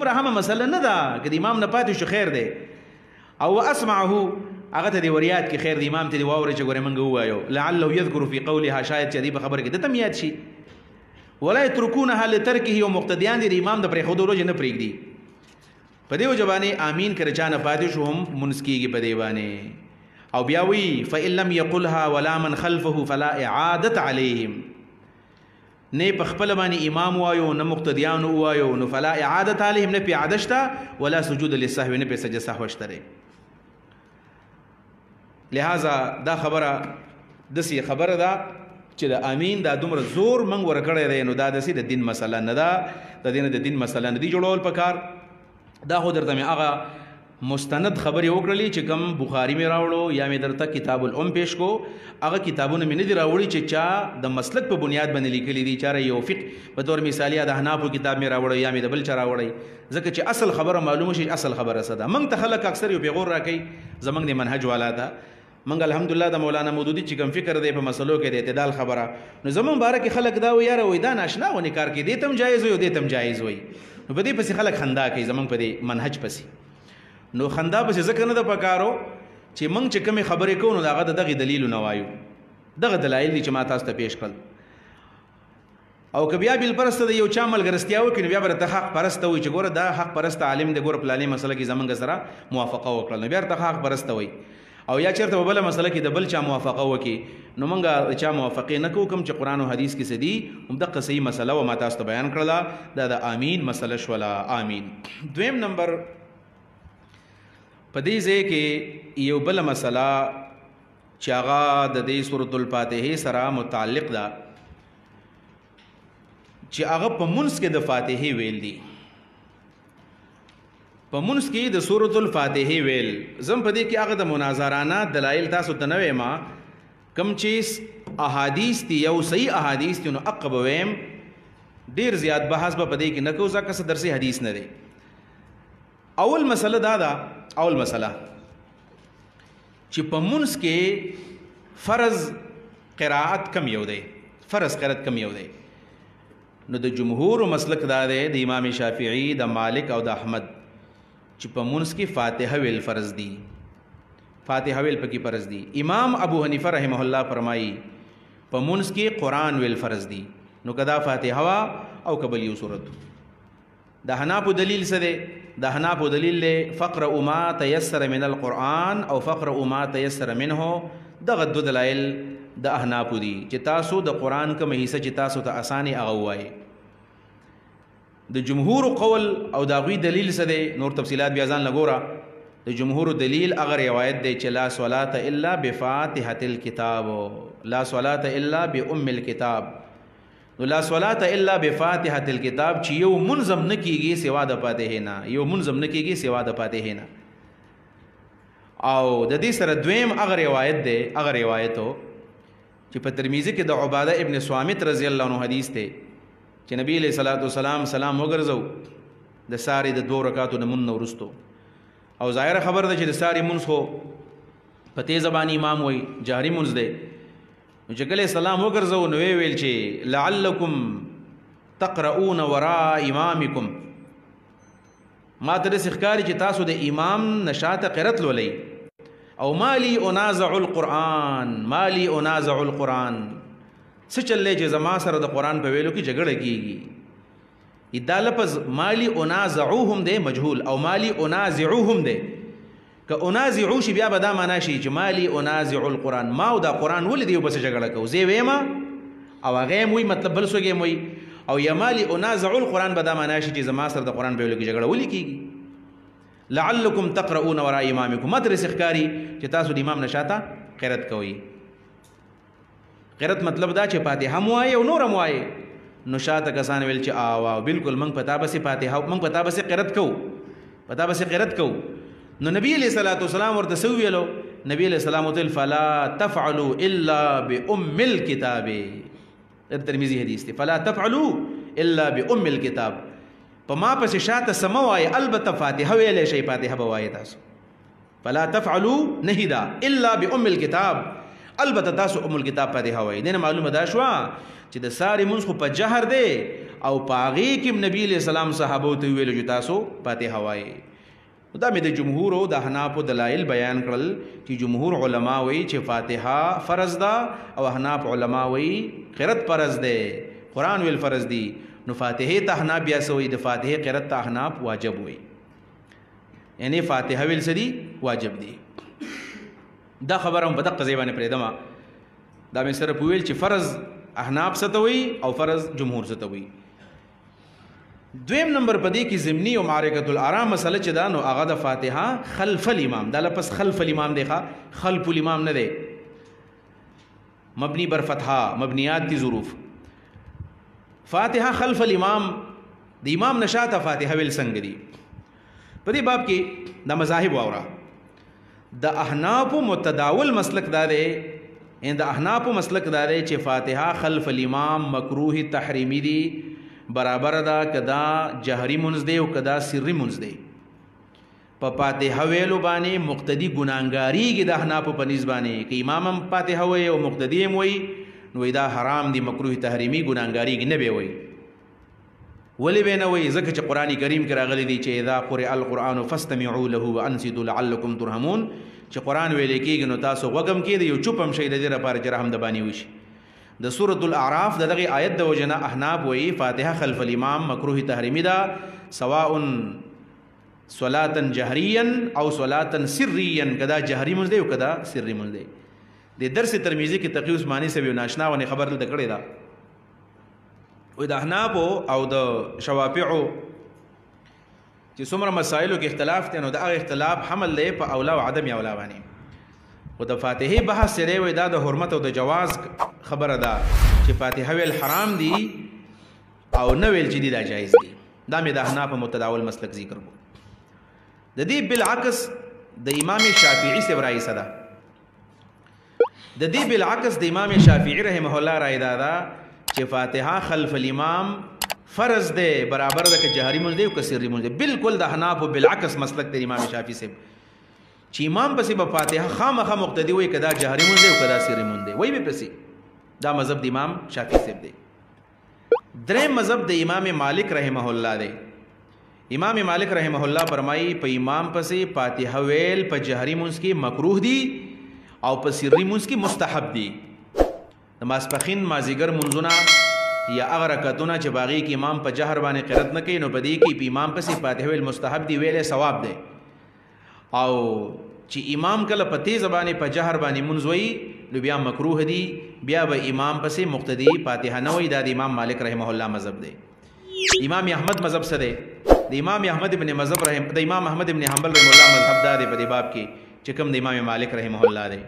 مرحمه مسله نه ده که د امام نه پاتې شو خیر دی او اسمعه هغه ته د وریات کې خیر د امام ته دی واوري چې ګوره منګه وایو لعله يذكر في قولها شاید چې دی په خبره کې د تم یاد شي ولا يتركونها لتركه ومقتديان د امام د پرې خود ورو نه پرېږدي په دې وجبانه امین کړه چانه پاتې شو هم منسکیږي په دی باندې او بیا وی فإن لم يقلها ولا من خلفه فلا اعاده عليهم نه په خپل باندې امام وایو نه مقتدیان وایو نو فلا اعاده عليهم نه په عادشتا ولا سجود للسهو نه په سجده سهو شته لہذا دا خبره دسی خبره دا چې د امین دا دومره زور منګ ورکړی دی نو دا دسی د دین مسله نه ده د دین مسله نه دی جوړول پکار دا خو درته مې هغه مستند خبرې وکړلې چې کوم بخاري مې راوړو یا مې درته کتاب الام پیش کو هغه کتابونه مې نه دي راوړي چې چا د مسلک په بنیاد باندې لیکلي دي چاره یو فقه په تور مثالي د حنافو کتاب مې راوړی یا مې د بل چا راوړی ځکه چې اصل خبره معلومه شي اصل خبره څه ده موږ ته خلک اکثر یو پیغور راکوي زموږ د منهج والا ته موږ الحمدلله د مولانا مودودي چې کوم فکر دی په مسلو کې د اعتدال خبره نو زمون باره کې خلک دا ویاره وای دا ناشنا ونی کار کې دې تم جایز وي دې تم جایز وي نو په دې پسې خلک خندا کوي زمون په دې منهج پسې نو خندا پسې ځکه نه د پکارو چې موږ چې کومې خبرې کوو نو دغه دغه دلیل نه وایو دغه دلایل دي چې ما تاسو ته پیش کړل او که بیا بل پرسته د یو چا ملګرستیا وکړي نو بیا به ته حق پرسته وي چې ګوره دا حق پرسته عالم دی ګوره پلانې مسله کې زمونږ سره موافقه وکړل نو بیا ته حق پرسته وي او یا چېرته په بله مسله کې د بل چا موافقه وکړي نو موږ د چا موافقې نه کوو کوم چې قرآن او حدیث کې څه دي همدغه صحیح مسله و ما تاسو ته بیان کړله دا د امین مسله شوله امین دویم نمبر په دې ځای کې یو بله مسله چې هغه د دې سورة الفاتحې سره متعلق ده چې هغه په منځ کې د فاتحې ویل دي په منځ کې د سورة الفاتحې ویل زم په دې کې هغه د مناظرانه دلایل تاسو ته نه وایم کوم چې احادیث دي یو صحیح احادیث دي نو عقب ویم ډیر زیات بحث به په دې کې نه کوو ځکه څه درسي حدیث نه دی اول مسله دا ده اول مسله چې په منځ کې فرض قرائت کم یو دی فرض قرائت کم یو دی نو د جمهور مسلک دا دی د امام شافعی د مالک او د احمد چې په منځ کې فاتحه ویل فرض دي فاتحه ویل پکې فرض دي امام ابو حنیفه رحمه الله فرمایي په منځ کې قرآن ویل فرض دي نو کدا فاتحه وا او قبل یو سورت د حنافو دلیل څه دی د حنافو دلیل له فقر ما تيسر من القرآن او فقر ما تيسر منه دغه دو دلایل د احنافو دي چې تاسو د قرآن کوم حصہ چې تاسو ته اساني هغه وایي د جمهور قول او د غوی دلیل څه دی نور تفصيلات بیا ځان لګوره د جمهور دلیل هغه روایت دی چې لا صلاة الا بفاتحة الكتاب لا صلاة الا بأم الكتاب نو لا صلاة الا بفاتحة الكتاب چې یو منظم نه کیږي سوا د فاتحه نه یو منظم نه کیږي سوا د فاتحه نه او د دې سره دویم هغه روایت دی هغه روایتو چې په ترمذی کې د عباده ابن صامت رضی الله عنه حدیث دی چې نبی علیہ الصلوۃ والسلام سلام وګرځو د ساری د 2 رکعاتو د من ورستو او ظاهر خبر ده چې د ساری منځ خو په تیز زبانی امام وای جهري منځ دی نو چې کله سلام وګرځو نو ویل چې لعلکم تقرؤون وراء امامکم ما ته د ښکاری چې تاسو د امام نشاته قرات لولئ او مالی انازع القرآن مالی انازع القرآن څه چلې چې زما سره د قرآن په ویلو کې جګړه کیږي دا لفظ مالی انازعوهم دی مجهول او مالی انازعوهم دی که انازعو شي بیا به دا معنا شي چې مالی انازع القرآن ما او دا قرآن ولې دی بس جګړه کوو زه ویما او هغه موي مطلب بل څه موي او یا مالی انازع القرآن به دا معنا شي چې زما سره د قرآن په ویلو کې جګړه ولې کیږي لعلکم تقرؤون وراء امامکم مدرس اخکاری چې تاسو د امام نشاته قرات کوي قرات مطلب دا چې فاتحه موایي او نور موایي نو شاته کسان ویل چې آوا بالکل موږ پتا بس فاتحه موږ پتا بس قرات کو پتا بس قرات کو نو نبی علیہ الصلوۃ والسلام ورته سو ویلو نبی علیہ السلام وتل فلا تفعلوا الا بام الكتاب ترمذی حدیث دی فلا تفعلوا الا بام الكتاب په ما پس شاته سموای البته فاتحه ویلې شي فاتحه بوای تاسو فلا تفعلوا نهدا الا بام الكتاب البته تاسو ام الكتاب فاتحه وای دنه معلومه دا شو چې د ساری منځ خو په جهر دی او پاغي کې نبی علیہ السلام صحابو ته ویلو چې تاسو فاتحه وایي. دا مې د جمهور او د احناف دلایل بیان کړل چې جمهور علما وایي چې فاتحه فرض ده او احناف علما وایي قرات فرض ده، قران ویل فرض دي. نو فاتحه ته احناف بیا سوې د فاتحه قرات ته احناف واجب وایي، یعنی فاتحه ویل سدي واجب دي. دا خبره هم په دقه ځای باندې پرېدم. دا مې سره ویل چې فرض احناف ستوي او فرض جمهور ستوي. دویم نمبر پدې کې ضمنی او معرکۃ الآراء مسله چې دا نو هغه د فاتحه خلف الامام، دا لپس خلف الامام دی، خلف الامام نه دی، مبنی بر فتحه، مبنیات دي ظروف. فاتحه خلف الامام د امام نشاته فاتحه ویل څنګه دي؟ په دې باب کې د مذاهب واورا. د احناف متداول مسلک دا دی، ان د احناف مسلک دا دی چې فاتحه خلف الامام مکروه تحریمی دی، برابر دا کدا جهری منز دی او کدا سری منز دی. په فاتحه ویلو باندې مقتدی ګناګاریږي د احناف په نسبانه کې امام هم فاتحه وی او مقتدی هم وی، نو دا حرام دی، مکروه تحریمی ګناګاریږي نه به وی. ولی به نه وی؟ ځکه چې قرآن کریم کې راغلی دی چې اذا قرئ القرآن فاستمعوا له وانصتوا لعلکم ترحمون، چې قرآن ویل کېږي نو تاسو غوږم کېږئ یو چوپ هم شئ د دې لپاره چې رحم د باندې وشي. د سورۃ الاعراف د دغه آیت د وجنه احناف وی فاتحه خلف الامام مکروه تحریمی ده، سواء صلاتا جهریا او صلاتا سریا، کدا جهری منځ دی او کدا سری منځ دی. د درس ترمذی کې تقی عثماني سے یو ناشنا ونه خبر دلته کړی دا و د احناف او د شوافعو چې څومره مسائلو کې اختلاف دی، نو دا اختلاف حمل دی په اولا او عدم اولا باندې. او د فاتحه بحث سره وای دا د حرمت او د جواز خبره ده چې فاتحه ویل حرام دي او نه ویل چې دي دا جایز دي. دا مې د احناف متداول مسلک ذکر کو. د دې بالعکس د امام شافعي سے رائے صدا، د دې بالعکس د امام شافعي رحمه الله رائے دا چې فاتحه خلف الامام فرض ده، برابر ده که جهری منځ دی او که سری منځ دی. بالکل د احناف بالعکس مسلک د امام شافعي سے چې امام پسې په فاتحه خامخا مقتدی وي کدا جهری مونږ دی او کدا سری مونږ دی وای به پسې. دا مذهب د امام شافعي صاحب دی. درې مذهب د امام مالک رحمه الله دی. امام مالک رحمه الله فرمایي په امام پسې فاتحه ویل په جهری مونږ کې مکروه دی او په سری مونږ کې مستحب دی. د ماسپخین مازیګر مونږونه یا هغه رکعتونه چې باغی کې امام په جهر باندې قرات نه کوي، نو په دې کې په امام پسې فاتحه ویل مستحب دی، ویلې ثواب دی. او چې امام کله په تیز باندې په جهر باندې منځ وایي نو بیا مکروه دی، بیا به امام پسې مقتدی فاتحه نه وایي. دا د امام مالک رحمه الله مذهب دی. امام احمد مذهب څه دی؟ د امام احمد ابن مذهب د امام احمد ابن حنبل رحمه الله مذهب دا دی په دې باب کې چې کوم د امام مالک رحمه الله دی.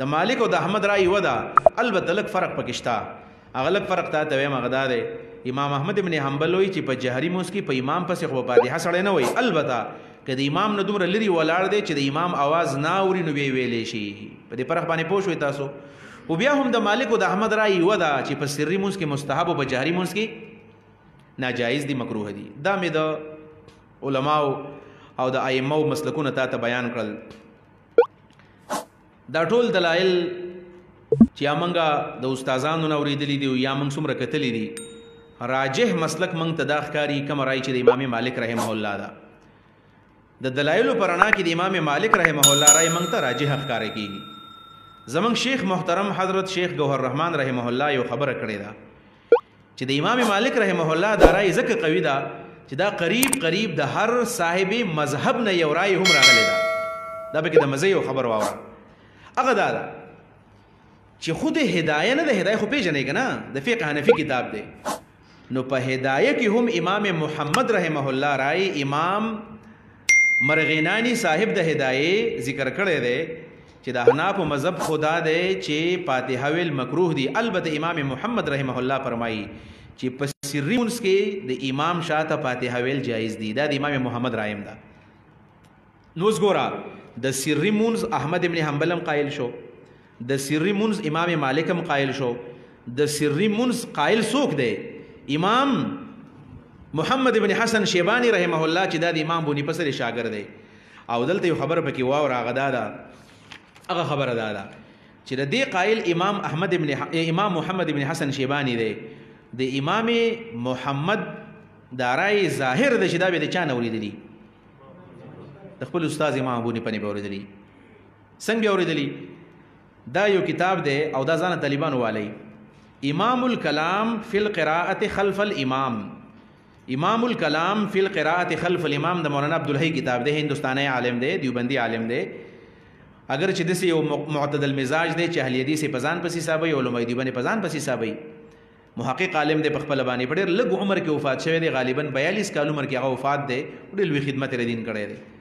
د مالک او د احمد رائے ودا، البته لک فرق پکې شته. هغه لک فرق ته وایم هغه دا دی، امام احمد ابن حنبل وایي چې په جهری منځ کې په امام پسې خو فاتحه سړی نه وایي، البته که د امام نه دومره لري ولاړ دی چې د امام आवाज نه اوري نو بیا ویلې شي. په دې فرق باندې پوه شوي تاسو. او بیا هم د مالک او د احمد رائے ودا چې په سری منځ کې مستحب او په جهری منځ کې ناجایز دي، مکروه دي. دا مې د علماو او د ائمه مسلکونو ته بیان کړل. دا ټول دلایل چې امنګه د استادانو نو اوریدلې دي یا موږ څومره کتلې دي، راجح مسلک موږ ته دا ښکاری کوم رائے چې د امام مالک رحمه الله دا. د دلایل پرانا کې د امام مالک رحمه الله رائے موږ ته راجح ښکار کیږي. زمنګ شیخ محترم حضرت شیخ گوهر رحمان رحمه الله یو خبره کړې ده چې د امام مالک رحمه الله دا رائے زکه قوی ده چې دا قریب د هر صاحب مذهب نه یو رائے هم راغلی ده. دا به کې د مزه یو خبر واوره. هغه دا چې خود هدايه نه ده، هدايه خو پیژنې کنه، د فقه حنفي کتاب دی. نو په هدايه کې هم امام محمد رحمه الله رائے امام مرغینانی صاحب د هدايه ذکر کړی دی چې د احناف مذهب خدا دی چې فاتحه ویل مکروه دی. البته امام محمد رحمه الله فرمایي چې په سری منځ کې د امام شاته فاتحه ویل جایز دی. دا د امام محمد رایم ده. نو وګوره د سری منځ احمد ابن حنبل هم قائل شو، د سری منځ امام مالک هم قائل شو. د سری منځ قائل څوک دی؟ امام محمد ابن حسن شیبانی رحمه الله چې دا د امام بونی پسر شاګرد دی. او دلته یو خبر پکې واو راغدا ده، هغه خبره ده چې د دې قائل امام محمد ابن حسن شیبانی دی. د امام محمد دا رای ظاهر د چې دا به د چا نه اورېدلي د خپل استاد امام ابو حنیفه نه به اورېدلي څنګه به اورېدلي دا یو کتاب دی او دا ځانه طالبانو والی امام الکلام فی القراءة خلف الامام امام الکلام فی القراءة خلف الامام د مولانا عبدالحی کتاب دی هندوستانی عالم دی دیوبندی عالم دی اگر چې داسې یو معتدل مزاج دی چې اهل حدیث په ځان پسې حسابوي علماء دیوبند په ځان پسې حسابوي محقق عالم دی په خپل باندې په ډېر لږ عمر کې وفات شوی دی غالبا 42 کال عمر کې هغه وفات دی ډېر لوی خدمت یې دین کړی دی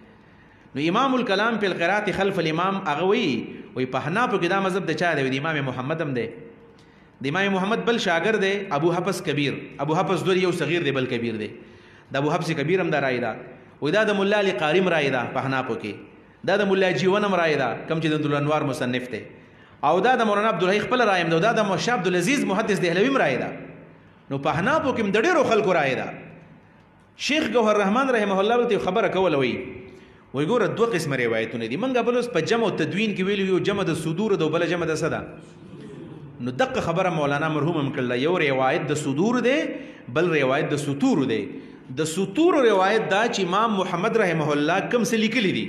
نو امام الکلام فی القراءة خلف الامام هغه وی په حنافو کې دا مذهب د چا دی د امام محمد هم دی د امام محمد بل شاګرد دی ابو حفص کبیر ابو حفص دوی یو صغیر دی بل کبیر دی د ابو حفص کبیر هم دا رای ده وی دا د مولا علی قارم رای ده په حنافو کې دا د مولا جیون هم رای ده کوم چې د الانوار مصنف دی او دا د مولانا عبدالحی خپل رای هم دا د موشا عبدالعزیز محدث دهلوی هم رای ده نو په حنافو کې د ډېرو خلکو رای ده شیخ گوهر رحمان رحمه الله ته خبره کوله وی ګوره دوه قسمه روایتونه دي منګه بل اوس په جمع او تدوین کې ویلو یو جمع د صدور او بل جمع د صدا نو دغه خبره مولانا مرحوم هم کړله یو روایت د صدور دی بل روایت د سطور دی د سطور روایت دا چې امام محمد رحمه الله کوم څه لیکلي دي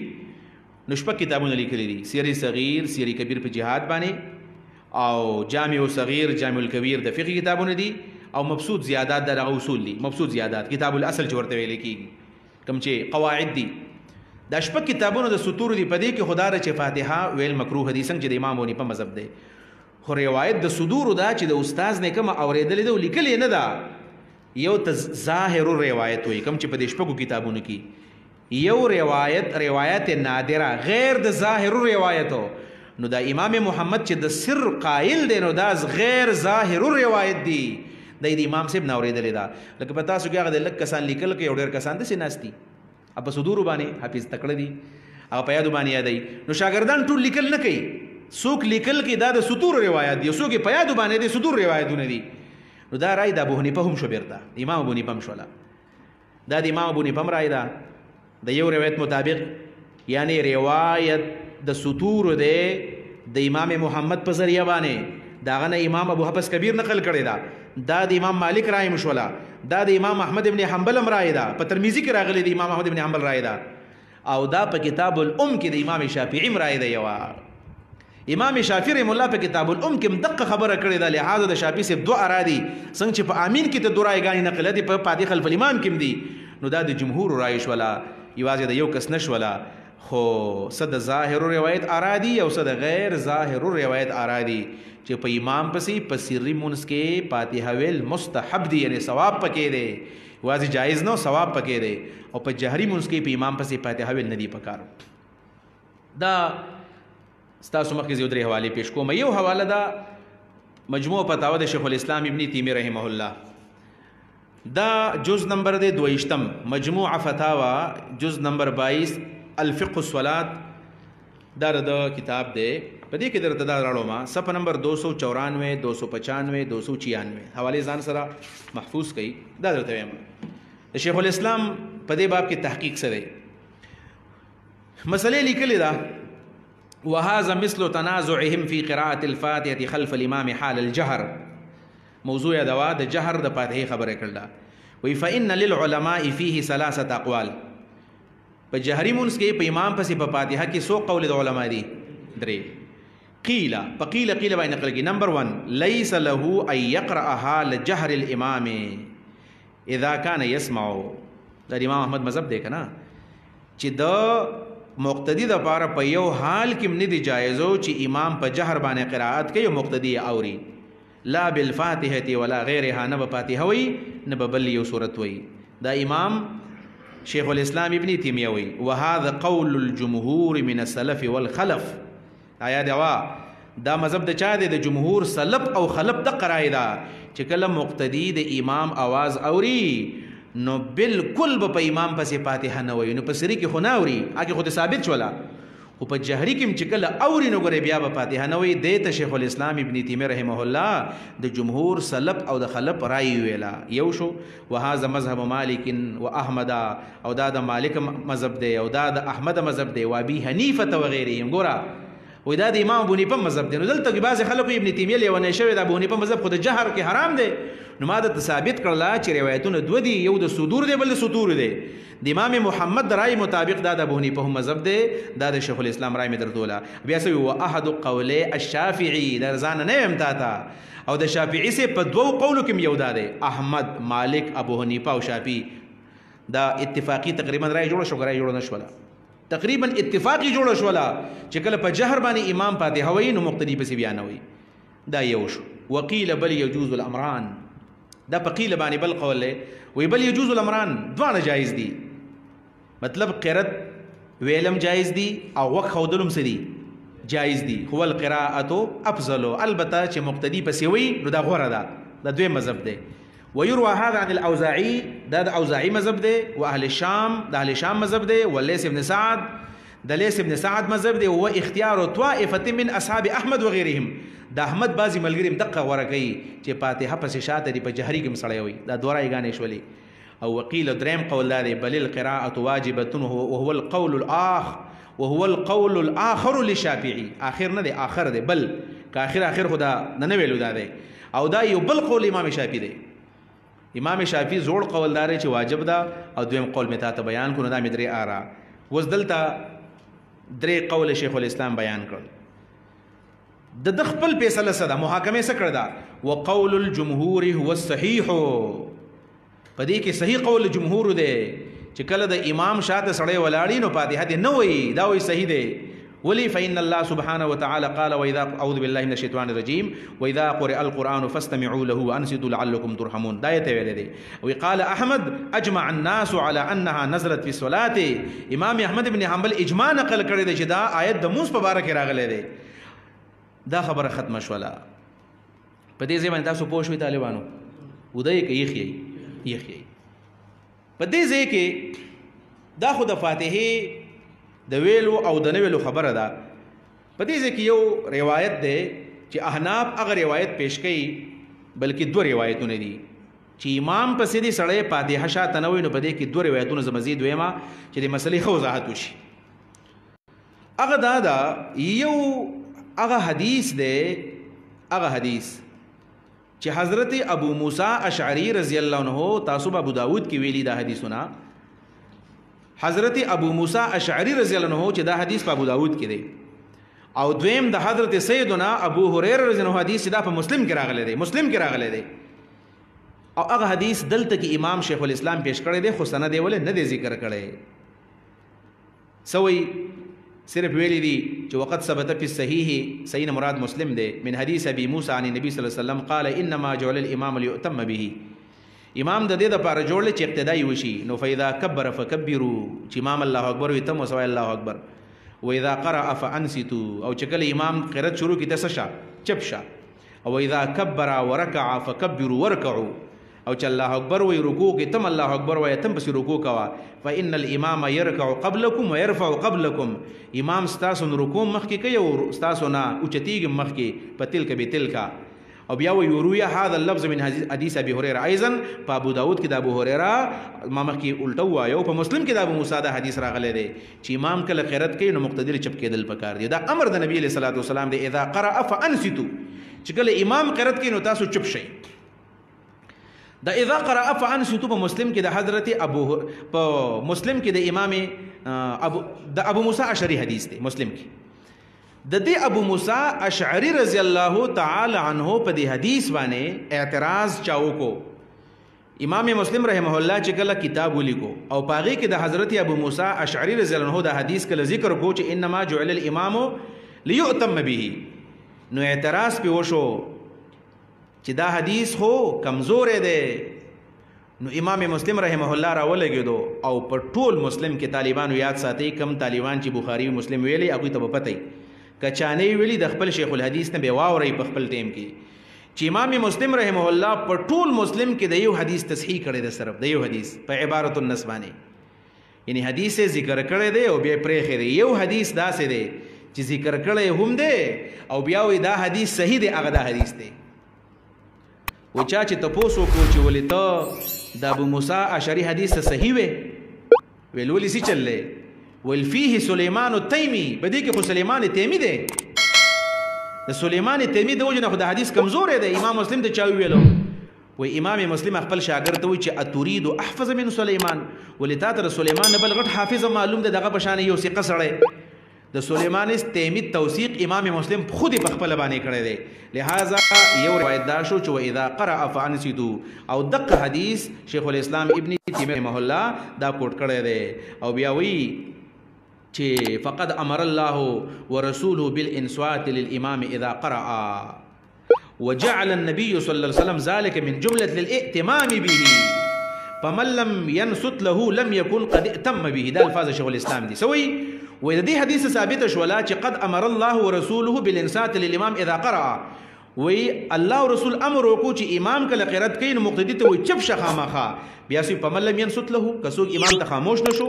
نو شپږ کتابونه لیکلي دي سیر صغیر سیر کبیر په جهاد باندې او جامع صغیر جامع الکبیر د فقه کتابونه دي او مبسوط زیادات د اصول دي مبسوط زیادات کتاب الاصل چې ورته ویل کیږي کوم چې قواعد دي دا شپږ کتابونو د سطور دی په دې کې خدا را چې فاتحه ویل مکروه دي څنګه چې د امام ونی په مذهب دی خو روایت د صدور دا چې د استاد نه کوم اوریدلې ده لیکلې نه ده یو ته ظاهر روایت وي کوم چې په دې شپږو کتابونو کې یو روایت نادره غیر د ظاهر روایتو نو دا امام محمد چې د سر قائل دی نو دا غیر ظاهر روایت دی د امام صاحب نه اوریدلې ده لکه په تاسو کې هغه د لک کسان لیکل کې ډېر کسان د سیناستي په صدور باندې حافظ تکړه دي هغه په یاد باندې یادای نو شاګردان ټول لیکل نه کوي څوک لیکل کې دا د سطور روایت دي څوک په یاد باندې د صدور روایتونه دي نو دا رای د ابو حنیفه هم شو بیرته امام ابو حنیفه هم شولا دا د امام ابو حنیفه هم رای ده د یو روایت مطابق یعنی روایت د سطور دی د امام محمد په ذریعہ باندې داغه نه امام ابو حفص کبیر نقل کړی دا د امام مالک رای مشولا دا د امام احمد ابن حنبل هم رای ده په ترمذی کې راغلی د امام احمد ابن حنبل رای ده او دا په کتاب الام کې د امام شافعی هم رای ده یو امام شافعی رحم الله په کتاب الام کې مدقه خبره کړې ده لہذا د شافعی سے دو ارادي څنګه چې په امین کې ته دوه رایګانی نقل دي په پادی خلف الامام کې دي نو دا د جمهور رای شولا یوازې د یو کس نشولا خو صد ظاهر روایت ارادي او صد غیر ظاهر روایت ارادي چې په امام پسې په سری مونږ کې فاتحه ویل مستحب دي یعنی ثواب پکې دی واځي جایز نو ثواب پکې دی او په جهري مونږ کې په امام پسې فاتحه ویل نه دی پکار دا ستاسو مخکې یو درې حواله پیش کوم یو حواله دا مجموع فتاوا د شیخ الاسلام ابن تیمیه رحمه الله دا جز نمبر دی 22 مجموع فتاوا جز نمبر 22 الفقه الصلاه دا د کتاب دی په دې کې درته دا راړو ما صفحه نمبر 294 295 296 حواله ځان سره محفوظ کړئ دا درته وایم د شیخ الاسلام په دې باب کې تحقیق سره مسئله لیکلې ده وهذا مثل تنازعهم في قراءة الفاتحة خلف الإمام حال الجهر موضوع دوا د جهر د فاتحه خبره کړل وی فإن للعلماء فيه ثلاثه اقوال په جهري مونږ کې په امام پسې په فاتحه کې سو قول د علما دي درې قيل فقيل قيل باندې نقل کی نمبر 1 ليس له ان يقرأها لجهر الامام اذا كان يسمع د امام احمد مذهب دی کنه چې د مقتدی د پاره په یو حال کې نه دی جایزو چې امام په جهر باندې قرائت کوي او مقتدی اوري لا بالفاتحه ولا غیرها نه په فاتحه وي نه په بل یو سورت وي دا امام شیخ الاسلام ابن تیمیه وي وهذا قول الجمهور من السلف والخلف آیا دا مذهب د چا دی د جمهور سلف او خلف د قرائدا چې کله مقتدی د امام आवाज اوري نو بالکل به په امام پسې فاتحه نه وي نو په سری کې خو نه اوري هغه خو ثابت شولا خو په جهري کې چې کله اوري نو ګورې بیا به فاتحه نه وي د شیخ الاسلام ابن تیمیه رحمه الله د جمهور سلف او د خلف رای ویلا یو شو وهذا مذهب مالک و احمد او دا د مالک مذهب دی او دا د احمد مذهب دی و ابي حنیفه و غیرهم ګورا وای دا د امام ابو حنیفه مذهب دی. نو دلته کې بعضې خلکو ابن تیمیه لیونی شوی د ابو حنیفه مذهب خو د جهر کې حرام دی. نو ما درته ثابت کړله چې روایتونه دوه دي، یو د صدور دی بل د سطور دی. د امام محمد د رای مطابق دا د ابو حنیفه هم مذهب دی، دا د شیخ الاسلام رای مې درتوله. بیا سوی و احد قولی الشافعي، دا ځان نه یم تا ته، او د شافعي سے په دوو قولو کې یو دا دی، احمد مالک ابو حنیفه او شافعي دا اتفاقی تقریبا رای جوړه شو، رای جوړه نشوله، تقریبا اتفاقی جوړه شوله چې کله په جهر باندې امام فاتحه وایي نو مقتدی پسې بیا نه وایي. دا یو شو. وقیل بل یجوز الامران، دا په قیل باندې بل قول دی، وی بل یجوز الامران، دواړه جایز دي. مطلب قرت ویلم جایز دي او وقت خودلم څه دي جایز دي. هو القراءة افضل، البته چې مقتدی پسې وایي نو دا غوره ده، دا دوی مذهب دی. ويروى هذا عن الاوزاعي، دا د اوزاعي مذهب دی، واهل الشام، د اهل الشام مذهب دی، والليث بن سعد، د ليث بن سعد مذهب دی. هو اختیار طائفه من اصحاب احمد وغيرهم، د احمد بعضی ملګری دقه غوره کوي چې فاتحه پسې شاته دی، په جهري کې مسړی وي، دا دوه رایګانې شولې. او وقيل دریم قول دا دی بل القراءه واجبه وهو القول الاخر للشافعي، اخر نه دی، اخر دی، بل که اخر خدا نه ویلو دا دی. او دا یو بل قول امام شافعي دی. امام شافعي زوړ قول دار چې واجب ده، او دویم قول مې تاسو بیان کړو، دا مې درې آرا. وس دلته درې قول شیخ الاسلام بیان کړل. د خپل فیصله سره محاکمه سره کړه دا وقول الجمهور هو الصحيح، پدې کې صحیح قول جمهور دی چې کله د امام شاته سړی ولاړی نو فاتحه دې نه وایي، دا وایي صحیح دی. ولي فإن الله سبحانه وتعالى قال وإذا أعوذ بالله من الشيطان الرجيم وإذا قرئ القرآن فاستمعوا له وأنصتوا لعلكم ترحمون، دا یې ویل دی. وقال أحمد أجمع الناس على أنها نزلت في الصلاة، امام احمد بن حنبل اجماع نقل کړی دی چې دا آیت د موس په باره کې راغلی دی. دا خبره ختمه شوله. په دې ځای باندې تاسو پوه شوئ طالبانو، ودی کې یخی په دې ځای کې دا خو د فاتحې د ویلو او د نه ویلو خبره ده. په دې ځای کې یو روایت دی چې احناف هغه روایت پیش کوي، بلکې دوه روایتونه دي چې امام پسې دې سړی فاتحه شاته نه وایي. نو په دې کې دوه روایتونه زه مزید ویمه چې د مسلې ښه وضاحت وشي. هغه دا ده، یو هغه حدیث دی، هغه حدیث چې حضرت ابو موسی اشعری رضی الله عنه، تاسو ابو داود کې ویلي دا حدیثونه، حضرت ابو موسی اشعری رضی الله عنه چې دا حدیث په ابو داود کې دی. او دویم د حضرت سیدنا ابو هريره رضی الله عنه حدیث دا په مسلم کې راغلی دی، او هغه حدیث دلته کې امام شیخ الاسلام پیش کړی دی، خو سند یې ولې نه دی ذکر کړی. سوی صرف ویلی دی چې وقت ثبت فی الصحیح، صحیح مراد مسلم دی، من حدیث ابي موسی عن النبي صلی الله علیه وسلم قال انما جعل الامام ليؤتم به، امام د دې لپاره جوړل چې اقتدای وشي. نو فاذا كبر فكبروا، چې امام الله اکبر وي تم وسوي الله اکبر. واذا قرأ فانصتوا، او چې کله امام قرات شروع کی تسشا چپ شا. او اذا كبر وركع فكبروا واركعوا، او چې الله اکبر وي رکوع کې تم الله اکبر وي تم پس رکوع کوا. فان الامام يركع قبلكم ويرفع قبلكم، امام ستاسو رکوع مخکې کوي او ستاسو نه اوچتیږي مخکې، په تلک به تلکا. او بیا وی رویا هذا اللفظ من حدیث ابي هريره ايضا، په ابو داود کې د ابو هريره ما مخکې الټو وایو، په مسلم کې د ابو موسی دا حدیث راغلی دی چې امام کله قرات کوي نو مقتدی چپ کېدل پکار دی. دا امر د نبی صلی الله علیه وسلم دی، اذا قرأ فانصتوا، چې کله امام قرات کوي نو تاسو چپ شئ. دا اذا قرأ فانصتوا په مسلم کې د حضرت ابو، په مسلم کې د امام ابو موسی اشعری حدیث دی مسلم کې. د دې ابو موسی اشعری رضی الله تعالی عنہ په دې حدیث باندې اعتراض چاو کو. امام مسلم رحمه الله چې کله کتاب ولیکو او پاغي کې د حضرت ابو موسی اشعری رضی الله عنه د حدیث کله ذکر کو چې انما جعل الامام ليؤتم به، نو اعتراض په وشو چې دا حدیث خو کمزور دی. نو امام مسلم رحمه الله را ولګیدو، او په ټول مسلم کې طالبانو یاد ساتي، کم طالبان چې بخاری او مسلم ویلي هغه ته پته کچانه ویلي د خپل شیخ الحدیث نه به واوري په خپل ټیم کې چې امام مسلم رحمه الله په ټول مسلم کې د یو حدیث تصحیح کړی دی، صرف د یو حدیث په عبارت النص باندې، یعنی حدیث ذکر کړی دی او بیا پرې خېری یو حدیث داسې دی چې ذکر کړی هم دی او بیا وی دا حدیث صحیح دی، هغه دا حدیث دی. و چا چې تاسو کو چې ولې ته د ابو موسی اشعری حدیث صحیح وي ویل ولې سي چللې ول فيه سليمان التيمي، بدې کې خو سليمان تیمی دی، د سليمان تیمی د وجنه خدای حدیث کمزور دی. امام مسلم ته چا ویلو وی امام مسلم خپل شاګرد ته وی چې اتريد احفظ من سليمان ولتا تر سليمان بل غټ حافظ معلوم دی دغه بشان یو ثقه سره د سليمان تیمی توثیق امام مسلم خود په خپل باندې کړی دی. لہذا یو روایت دا شو چې اذا قرأ فانسیتو او دغه حدیث شیخ الاسلام ابن تیمیه رحمه الله دا کوټ کړی دی او بیا وی چې فقد امر الله ورسوله بالانصات للامام اذا قرأ وجعل النبي صلى الله عليه وسلم ذلك من جملة للائتمام به فمن لم ينصت له لم يكن قد ائتم به. دا الفاظ شیخ الاسلام دي سوي و د دې حدیث ثابت شولا چې قد امر الله ورسوله بالانصات للامام اذا قرأ وی الله رسول امر وکړو چې امام کله قرات کین مقتدی ته وی چپ شخامخه بیا سی په ملم ينصت له کسو امام ته خاموش نشو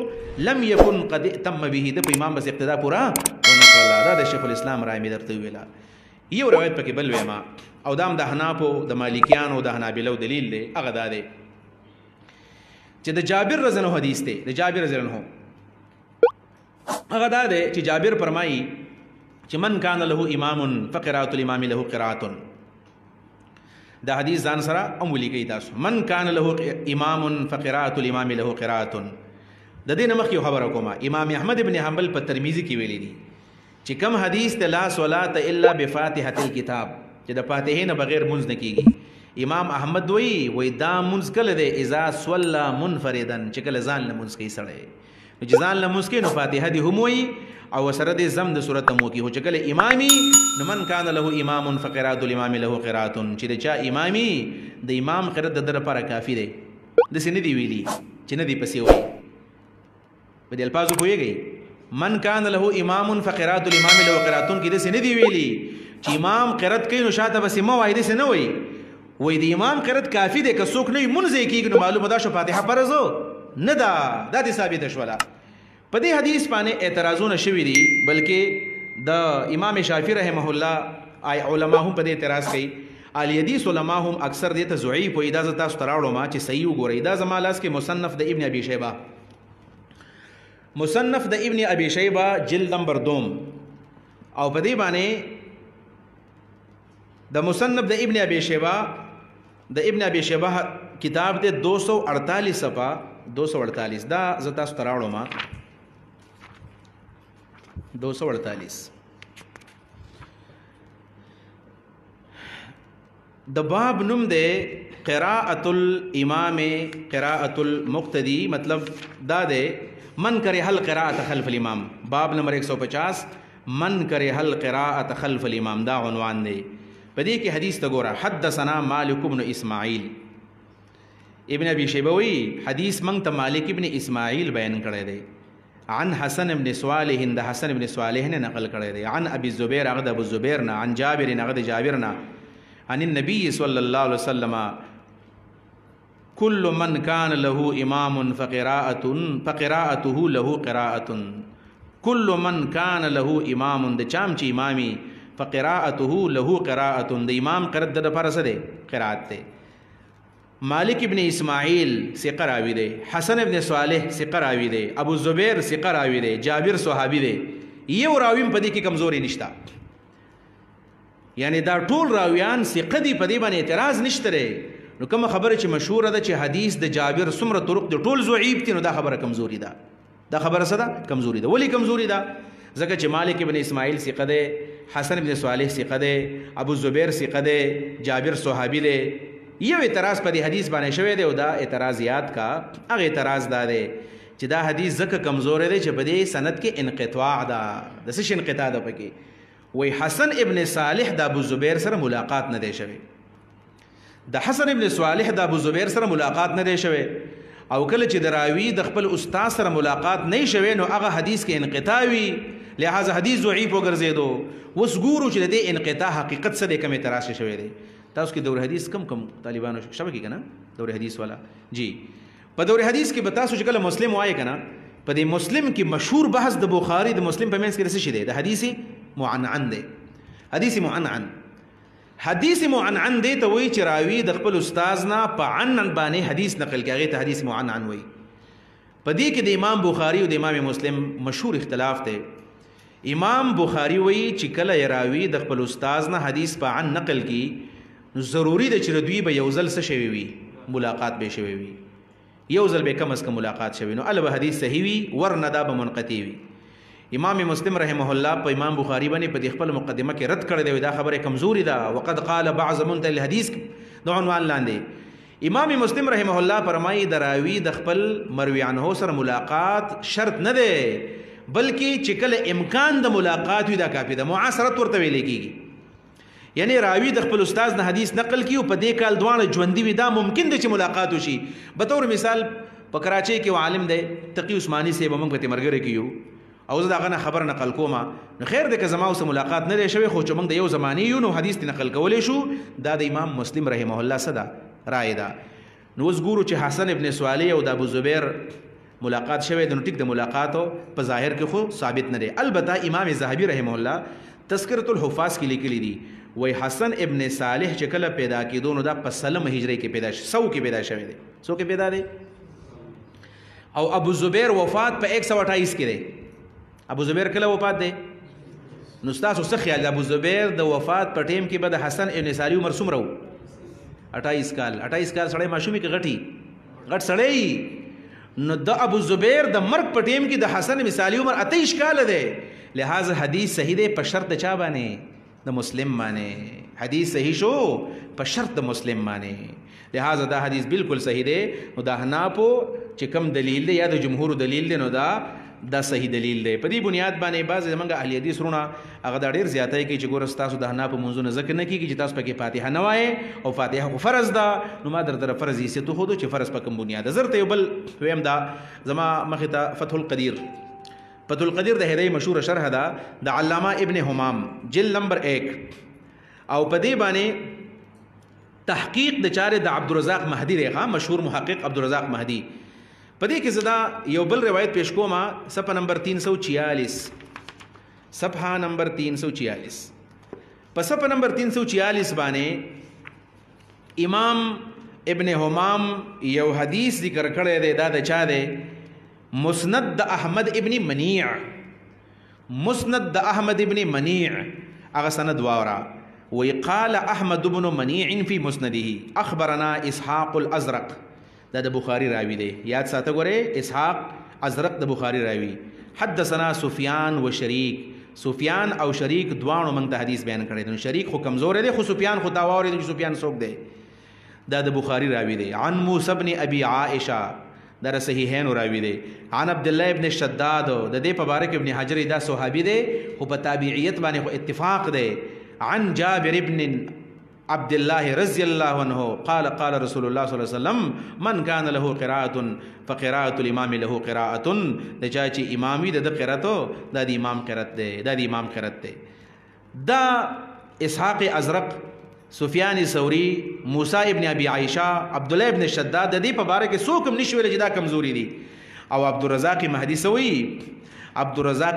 لم يكن قد اتم به د امام بس اقتدا پورا ونکړه. دا د شیخ الاسلام رای می درته ویلا. یو روایت پکې بل ویما او دام د حنافو د مالکیانو د حنابلو دلیل دی هغه دا دی چې د جابر رضی الله عنه حدیث دی. د جابر رضی الله عنه هغه دا دی چې جابر فرمایي چې من کان له امام فقراءة الامام له قراءة. دا حدیث ځان سره امولی کوي تاسو. من کان له امام فقراءة الامام له قراءة. د دې نمخ یو خبره کومه امام احمد ابن حنبل په ترمذی کې ویلي دي چې کم حدیث ته لا صلاه الا بفاتحه الكتاب چې د فاتحه نه بغیر منځ نه کیږي. امام احمد وی دا منځ کله دی اذا صلى منفردا چې کله ځان له منځ کوي سړی چې ځان له منځ کوي نو فاتحه دی هم وی او سره د زم د صورت مو کی هو چې کله امامي نو من کان له امام فقراءة الامام له قراءة چې چا امامي د امام قرات د در لپاره کافی دی. د سینې دی ویلي چې نه دی پسې وی په دې الفاظو کویږي من کان له امام فقراءة الامام له قراءة کې د سینې دی ویلي چې امام قرات کوي نو شاته بس مو وای د سینې وی د امام قرات کافی دی که څوک نه منځ کېږي نو معلومه ده شو فاتحه فرض نه ده. دا د ثابت شولا. په دې حدیث باندې اعتراضونه شوي دي بلکې د امام شافعي رحمه الله ای علما هم په دې اعتراض کوي. اهل حدیث علما هم اکثر دې ته ضعیف وي. دا تاسو تراوړو ما چې صحیح وګورئ. دا زما لاس کې مصنف د ابن ابي شيبه مصنف د ابن ابي شيبه جلد نمبر 2 او په دې باندې د مصنف د ابن ابي شيبه کتاب د 248 صفحه 248 دا ز تاسو تراوړو ما 248 د باب نوم دی قراءة الامام قراءة المقتدی. مطلب دا دی من کرے حل قراءة خلف الامام. باب نمبر 150 من کرے حل قراءة خلف الامام دا عنوان دی. په دې کې حدیث ته ګوره. حدثنا مالک بن اسماعیل ابن ابي شيبوي حدیث منگ ته مالک ابن اسماعیل بیان کړی دی. عن حسن ابن صالح د حسن ابن صالح نے نقل کړی دی. عن ابي الزبير اغد ابو الزبير نا عن جابر اغد جابر نا عن النبي صلى الله عليه وسلم كل من كان له امام فقراءته له قراءة. كل من كان له امام د چام چی امامي فقراءته له قراءة د امام قرات د پر سره قرات ته. مالک ابن اسماعیل ثقه راوی دی. حسن ابن صالح ثقه راوی دی. ابو زبیر ثقه راوی دی. جابر صحابی دی. یو راویم په دې کې کمزوري نشته. یعنی دا ټول راویان ثقه دي په دې باندې اعتراض نشته. نو کوم خبره چې مشهوره ده چې حدیث د جابر څومره طرق د ټول ضعیف دي نو دا خبره کمزوري ده. دا خبره څه ده؟ کمزوري ده. ولی کمزوري ده؟ ځکه چې مالک ابن اسماعیل ثقه دی. حسن ابن صالح ثقه دی. ابو زبیر ثقه دی. جابر صحابی دی. یو اعتراض په دې حدیث باندې شوی دی او دا اعتراض یاد کا. هغه اعتراض دا دی چې دا حدیث ځکه کمزور دی چې په دې سند کې انقطاع ده. د څه انقطاع ده پکې؟ وای حسن ابن صالح د ابو زبیر سره ملاقات نه دی شوی. د حسن ابن صالح د ابو زبیر سره ملاقات نه دی شوی او کله چې د راوی د خپل استاد سره ملاقات نه شوی نو هغه حدیث کې انقطاع وي. لہذا حدیث ضعیف وګرځیدو. وس ګورو چې د دې انقطاع حقیقت سره کوم اعتراض شوی دی. تاسو کې دور حدیث کم طالبانو شبکې کنه دور حدیث والا جی په دور حدیث کې بتا سو چې کله مسلم وای کنه په دې مسلم کې مشهور بحث د بخاری د مسلم په منځ کې څه شي دی د حدیث معنعن دی. حدیث معنعن دی ته وی چې راوی د خپل استاد نه په عنن باندې حدیث نقل کوي ته حدیث معنعن وی. په دې کې د امام بخاری او د امام مسلم مشهور اختلاف دی. امام بخاری وی چې کله راوي د خپل استاد نه حدیث په عن نقل کی نو ضروری ده چې دوی به یو ځل څه شوي وي ملاقات به شوي وي یو ځل به کم از کم ملاقات شوي نو ال به حدیث صحیح وي ورنه دا به منقطع وي امام مسلم رحمه الله په امام بخاری باندې په خپل مقدمه کې رد کړی دی دا خبره کمزوري ده وقد قال بعض منتهى الحديث د عنوان لاندې امام مسلم رحمه الله فرمایي دراوی د خپل مروي عنه سره ملاقات شرط نه ده بلکې چې کله امکان د ملاقات وي دا کافي ده معاصرت ورته ویل کیږي یعنی راوی د خپل استاد نه حدیث نقل کیو په دې کال دوانه ژوندۍ وي دا ممکن ده چې ملاقات وشي به تور مثال په کراچۍ کې عالم دی تقی عثماني صاحب موږ په مرګره کیو او زه داغه خبر نقل کوم نو خیر د که زما اوس ملاقات نه دی شوی خو چې موږ د یو زمانی یو نو حدیث نقل کولی شو دا د امام مسلم رحمه الله صدا رائے ده نو اوس ګورو چې حسن ابن صالح او د ابو زبیر ملاقات شوی د نو ټیک د ملاقات په ظاهر کې خو ثابت نه دی البته امام ذهبی رحمه الله تذکرۃ الحفاظ کې لیکلی دی وای حسن ابن صالح چې کله پیدا کېدو نو دا په سلم هجری کې پیدا شو 100 کې پیدا شوی دی 100 کې پیدا دی او ابو زبیر وفات په 128 کې دی ابو زبیر کله وفات دی نو تاسو څه خیال ابو زبیر د وفات په ټیم کې به د حسن ابن صالح عمر څومره و 28 کال سړی ماشومي کې غټ سړی نو د ابو زبیر د مرګ په ټیم کې د حسن ابن صالح عمر 28 کال دی لہذا حدیث صحیح دی په شرط چا باندې د مسلم باندې حدیث صحیح شو په شرط د مسلم باندې لہذا دا حدیث بالکل صحیح دی نو د حنافو چې کم دلیل دی یا د جمهور دلیل دی نو دا صحیح دلیل دی په دې بنیاد باندې بعض زمونږ اهل حدیث رونه هغه دا ډېر زیاتای کوي چې ګوره تاسو د حنافو منځونه ذکر نه کیږي چې تاسو پکې فاتحه نه وایې او فاتحه خو فرض ده نو ما درته فرض یې څه خو چې فرض په کوم بنیاد زرته یو بل ویم دا زما مخې ته فتح القدیر د هدی مشهور شرح ده د علامه ابن حمام جلد نمبر 1 او په دې باندې تحقیق د چاره د عبدالرزاق مهدی دی مشهور محقق عبدالرزاق مهدی په دې کې زدا یو بل روایت پیش کوم صفحه نمبر 346 په صفحه نمبر 346 باندې امام ابن حمام یو حدیث ذکر کړی دی دا د چا دی مسند د احمد ابن منیع هغه سند واورا وقال احمد بن منیع فی مسنده اخبرنا اسحاق الازرق دا د بخاری راوی دی یاد ساته ګوره اسحاق ازرق د بخاری راوی حدثنا سفیان و سفیان او شریک دوانو موږ ته حدیث بیان کړی دی شریک خو کمزور دی خو سفیان خو دا واوري دی سفیان څوک دی دا د بخاری راوی دی عن موسی بن ابي عائشه در صحیحین راوی دی عن عبد الله ابن شداد د دې په باره کې ابن حجر دا صحابي دی خو په تابعیت باندې خو اتفاق دی عن جابر ابن عبد الله رضی الله عنه قال قال رسول الله صلی الله علیه وسلم من كان له قراءة فقراءة الامام له قراءة د چا چې امامي د قراتو د امام قرات دی دا اسحاق ازرق سفیان ثوری موسی ابن ابي عائشه عبد الله ابن شداد د دې په باره کې څوک هم نشوي چې دا کمزوري دي او عبدالرزاق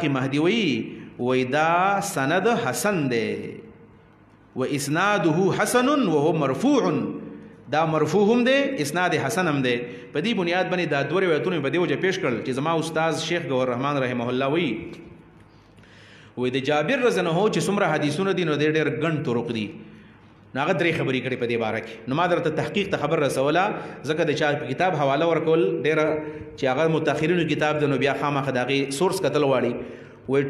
مهدی وی دا سند حسن دی و اسناده حسن وهو مرفوع دا مرفوع هم دی اسناد حسن هم دی په دې بنیاد باندې دا دوه روایتونه په دې وجه پیش کړل چې زما استاد شیخ گوهر رحمان رحمه الله وی د جابر رضی الله عنه چې څومره حدیثونه دي نو ډېر ګڼ طرق دي ناغه درې خبرې کړې په دې باره کې نو ما درته تحقیق ته خبر رسوله ځکه د چا کتاب حواله ورکول ډېر چې هغه متأخرینو کتاب د نو بیا خامخا دغه سورس کتل واړي وی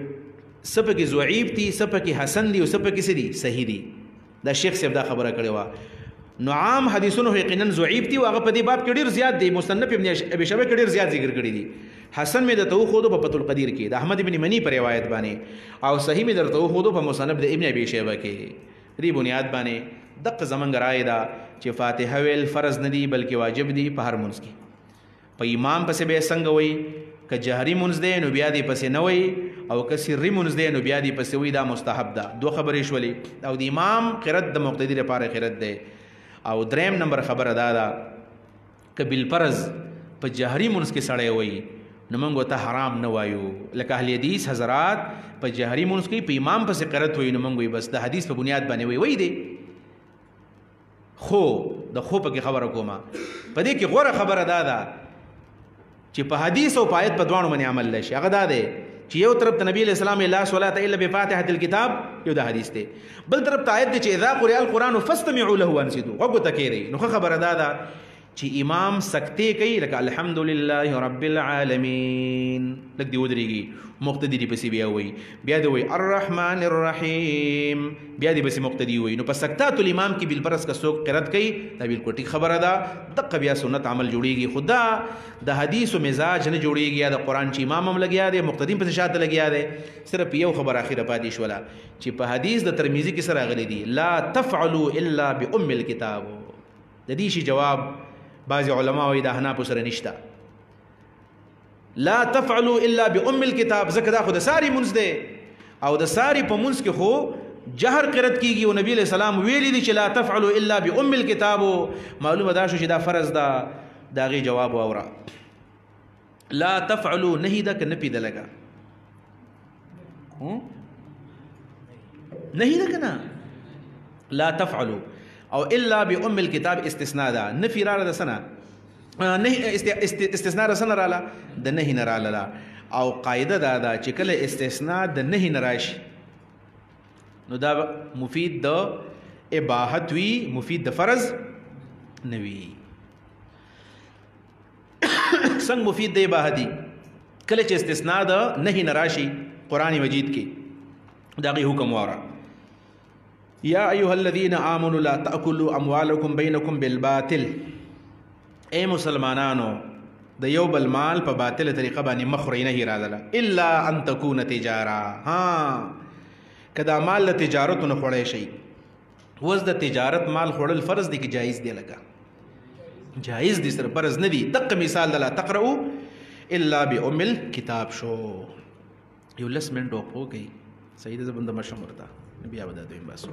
سپه کې ضعیف دي سپه کې حسن دي او سپه کې سړي صحیح دي دا شیخ صاحب دا خبره کړې و نو عام حدیثونو یقینا ضعیف دي او هغه په دې باب کې ډېر زیات دي مصنف ابن ابي شيبه کې ډېر زیات ذکر کړی دي حسن مې درته خودو په فتح القدیر کې د احمد ابن منی پر روایت باندې او صحیح مې درته خودو په مصنف د ابن ابي شيبه کې دې بنیاد باندې دغه زمنګ رائے دا چې فاتحه ویل فرض نه دي بلکې واجب دي په هر منځ کې په امام پسې به څنګه وي که جهري منځ دی نو بیا دې پسې نه وي او که سري منځ دی نو بیا دې پسې وي دا مستحب ده دوه خبرې شولې او د امام قرت د مقتدی لپاره قرت دی او دریم نمبر خبره دا ده که بالفرض په جهري منځ کې سړی وي نو موږ ته حرام نه وایو لکه اهل حدیث حضرات په جهري منځ کې په امام پسې قرت وي نو موږ وي بس د حدیث په بنیاد باندې وي دی خو د خو په کې خبره کومه په دې کې غوره خبره دا ده چې په حدیث او په آیت په دوانو باندې عمل لشي هغه دا دی چې یو طرف ته نبی علیہ السلام لا صلاة الا بفاتحة الكتاب یو دا حدیث دی، بل طرف ته آیت دی چې اذا قرئ القرآن فاستمعوا له وانصتوا، وګو تکیری. نو خبره دا چې امام سکته کوي لکه الحمدلله رب العالمین لکه دی ودرېږي، مقتدی دی پسې بیا وایي، بیا دی وایي الرحمن الرحیم، بیا دی پسې مقتدی وایي. نو په سکتات الامام کې بالفرض که څوک قرات کوي دا بالکل ټیک خبره ده، دقه بیا سنت عمل جوړیږي. خدا د حدیث و مزاج نه جوړیږي، یا د قرآن چې امام هم لګیا دی مقتدی پسې شاته لګیا دی. صرف یو خبر اخیره پاتې شوله چې په حدیث د ترمذی کې سره راغلی دی لا تفعلوا الا بام الكتاب. د دې شي جواب بعض علماء وایي د احناف سره نشته، لا تفعلوا الا بام الكتاب، ځکه دا خو د ساری منځ دی او د ساری په منځ کې خو جهر قرت کیږي او نبی علیہ السلام ویلی دی چې لا تفعلوا الا بام الكتاب. معلومه دا شو چې دا فرض ده، دا غي جواب واورا. لا تفعلوا نهی دا کنه پیدا لگا نهی دا کنه لا تفعلوا او الا بام الكتاب استثناء ده، نفی را ده سنه نه استثناء رسنه رااله د نهی نه رااله. او قاعده دا ده چې کله استثناء د نهی نه راشي نو دا مفید د اباحت وی، مفید د فرض نه وی. څنګه مفید د اباحت دی؟ کله چې استثناء د نهی نه راشي قرآن مجید کې دا غي حکم واره یا ایها الذین آمنوا لا تأکلوا اموالکم بینکم بالباطل. اے مسلمانانو د یو بل مال په باطل طریقه باندې مخوري نه راځله الا ان تكون تجاره. ها کدا مال له تجارت نه خوړی شي، وز د تجارت مال خوړل فرض دی که جایز دی؟ لګا جایز دی، سره فرض نه دی. دغه مثال د لا تقرؤ الا بام الكتاب شو. یو لس منټ وقفو کوي صحیح ده، زبنده مشم ورته بیا ودا دویم باسو.